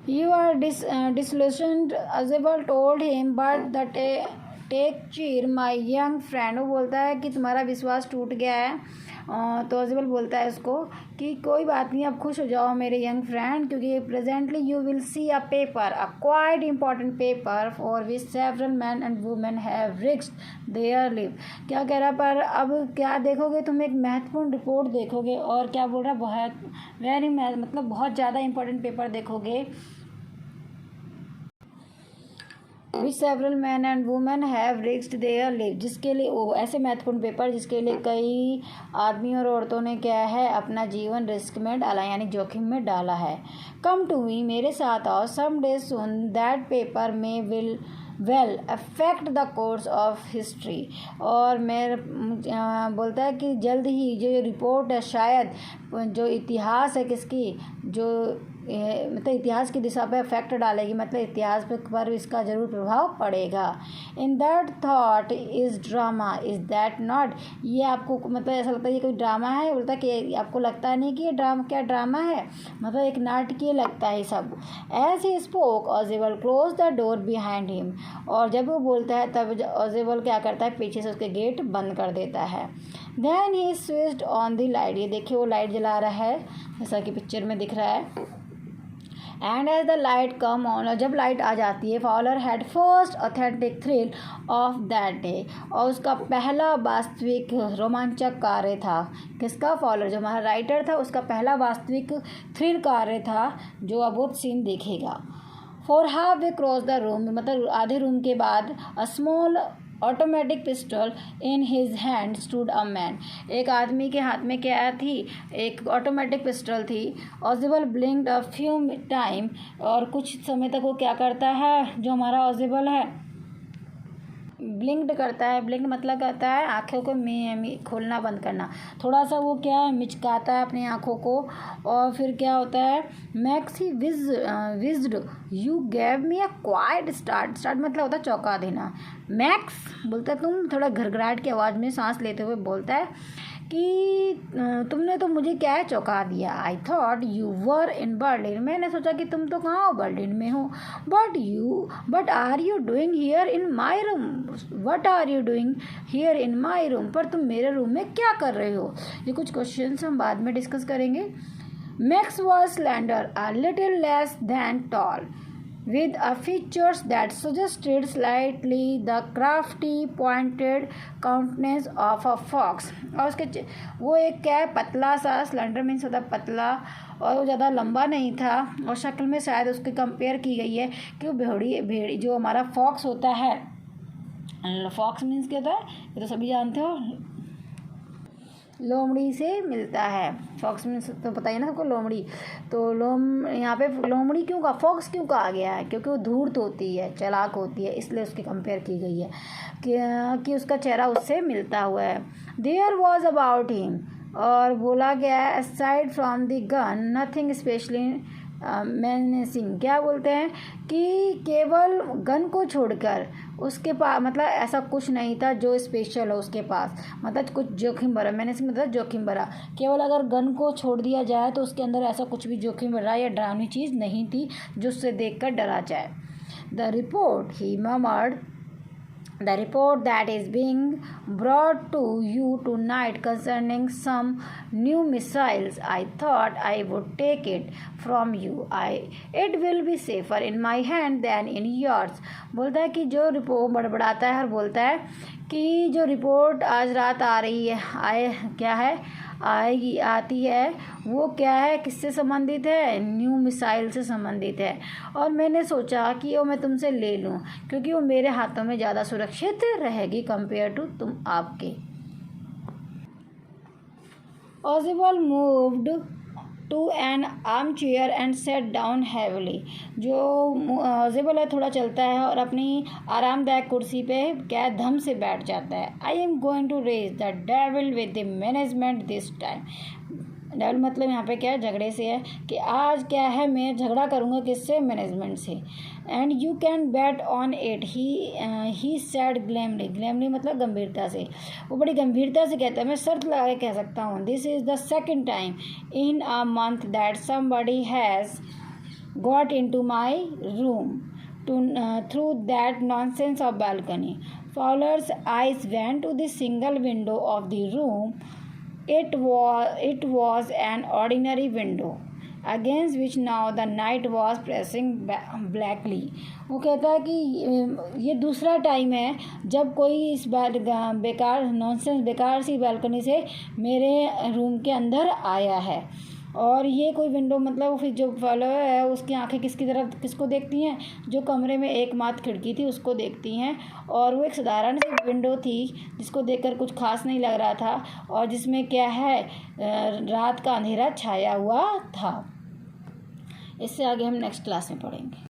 You are disillusioned, Azebal told him, but the take cheer my young friend. वो बोलता है कि तुम्हारा विश्वास टूट गया है। तो अजबल बोलता है उसको कि कोई बात नहीं, अब खुश हो जाओ मेरे यंग फ्रेंड, क्योंकि presently you will see a paper, a quite important paper for which several men and women have risked their live. क्या कह रहा, पर अब क्या देखोगे, तुम एक महत्वपूर्ण रिपोर्ट देखोगे, और क्या बोल रहा, बहुत वेरी मतलब बहुत ज़्यादा इंपॉर्टेंट पेपर देखोगे, which several men and women have risked their live, जिसके लिए वो ऐसे महत्वपूर्ण पेपर जिसके लिए कई आदमी और औरतों ने क्या है अपना जीवन रिस्क में डाला, यानी जोखिम में डाला है। कम टू मी, मेरे साथ आओ, some day soon that paper में will well affect the course of history. और मैं बोलता है कि जल्द ही जो रिपोर्ट है, शायद जो इतिहास है किसकी, जो मतलब इतिहास की दिशा पे इफेक्ट डालेगी, मतलब इतिहास पर इसका ज़रूर प्रभाव पड़ेगा। In that thought is drama, is that not, ये आपको मतलब ऐसा लगता है ये कोई ड्रामा है, बोलता है कि आपको लगता नहीं कि ये क्या ड्रामा है, मतलब एक नाटकीय लगता है सब। As he spoke Ozable close the door behind him, और जब वो बोलता है तब ऑजेबल क्या करता है, पीछे से उसके गेट बंद कर देता है। Then he switched on the light, ये देखिए वो लाइट जला रहा है जैसा कि पिक्चर में दिख रहा है। And as the light come on, और जब लाइट आ जाती है, Fowler had first authentic thrill of that day, और उसका पहला वास्तविक रोमांचक कार्य था। किसका, फॉलर, जो हमारा राइटर था, उसका पहला वास्तविक थ्रिल कार्य था जो अब वो सीन देखेगा। For half way cross the room, मतलब आधे रूम के बाद, a small automatic pistol in his hand stood a man, एक आदमी के हाथ में क्या थी, एक ऑटोमेटिक पिस्टल थी। ऑजिबल ब्लिंक्ड अ फ्यू टाइम, और कुछ समय तक वो क्या करता है, जो हमारा ऑजिबल है ब्लिंक्ड करता है। ब्लिंक मतलब करता है आँखों को खोलना बंद करना, थोड़ा सा वो क्या मिचकाता है अपनी आँखों को, और फिर क्या होता है, Max he whizzed you gave me a quite start, start मतलब होता है चौंका देना। मैक्स बोलता है, तुम थोड़ा घरघराहट की आवाज़ में सांस लेते हुए बोलता है कि तुमने तो मुझे क्या है चौंका दिया। I thought you were in Berlin, मैंने सोचा कि तुम तो कहाँ हो, बर्लिन में हो। But are you doing here in my room, what are you doing here in my room, पर तुम मेरे रूम में क्या कर रहे हो। ये कुछ क्वेश्चंस हम बाद में डिस्कस करेंगे। Max was slender, a little less than tall, with a features that suggested slightly the crafty pointed countenance of a fox, और उसके वो एक क्या है, पतला सा, स्लेंडर मीन्स होता है पतला, और वो ज़्यादा लंबा नहीं था, और शक्ल में शायद उसकी कंपेयर की गई है कि वो भेड़ी जो हमारा फॉक्स होता है, फॉक्स मीन्स क्या होता है, ये तो सभी जानते हो, लोमड़ी से मिलता है। फॉक्स मीन्स तो पता ही ना सबको, लोमड़ी। तो यहाँ पे लोमड़ी क्यों कहा, फॉक्स क्यों कहा गया है, क्योंकि वो धूर्त होती है, चालाक होती है, इसलिए उसकी कंपेयर की गई है कि उसका चेहरा उससे मिलता हुआ है। देयर वॉज अबाउट हिम, और बोला गया है, aside from the gun nothing specially menacing, क्या बोलते हैं कि केवल गन को छोड़कर उसके पास, मतलब ऐसा कुछ नहीं था जो स्पेशल हो उसके पास, मतलब कुछ जोखिम भरा, मैनेसिंग मतलब जोखिम भरा, केवल अगर गन को छोड़ दिया जाए तो उसके अंदर ऐसा कुछ भी जोखिम भरा या डरावनी चीज़ नहीं थी जो उससे देखकर डरा जाए। The report he murmured, the report that is being brought to you tonight concerning some new missiles, I thought I would take it from you. It will be safer in my hand than in yours. बोलता है कि जो report बड़बड़ाता है और बोलता है कि जो रिपोर्ट आज रात आ रही है, क्या है, आती है, वो क्या है, किससे संबंधित है, न्यू मिसाइल से संबंधित है, और मैंने सोचा कि वो मैं तुमसे ले लूँ क्योंकि वो मेरे हाथों में ज़्यादा सुरक्षित रहेगी कंपेयर टू तुम आपके। Ogilvie moved to an armchair and set down heavily, जो ऑजिबल है थोड़ा चलता है और अपनी आरामदायक कुर्सी पे क्या धम से बैठ जाता है। I am going to raise the devil with the management this time, devil मतलब यहाँ पे क्या है, झगड़े से है, कि आज क्या है मैं झगड़ा करूँगा किससे, मैनेजमेंट से। And you can bet on it, he said glumly, glumly मतलब गंभीरता से, वो बड़ी गंभीरता से कहता है, मैं शर्त लगा के कह सकता हूँ, this is the second time in a month that somebody has got into my room through that nonsense of balcony. Fowler's eyes went to the single window of the room. It was an ordinary window against which now the night was pressing blackly. वो कहता है कि ये दूसरा time है जब कोई इस बेकार नॉनसेंस बेकार सी बालकनी से मेरे रूम के अंदर आया है। और ये कोई विंडो मतलब फिर जो फॉलोअर है उसकी आंखें किसको देखती हैं, जो कमरे में एकमात्र खिड़की थी उसको देखती हैं। और वो एक साधारण सी विंडो थी जिसको देखकर कुछ खास नहीं लग रहा था और जिसमें क्या है रात का अंधेरा छाया हुआ था। इससे आगे हम नेक्स्ट क्लास में पढ़ेंगे।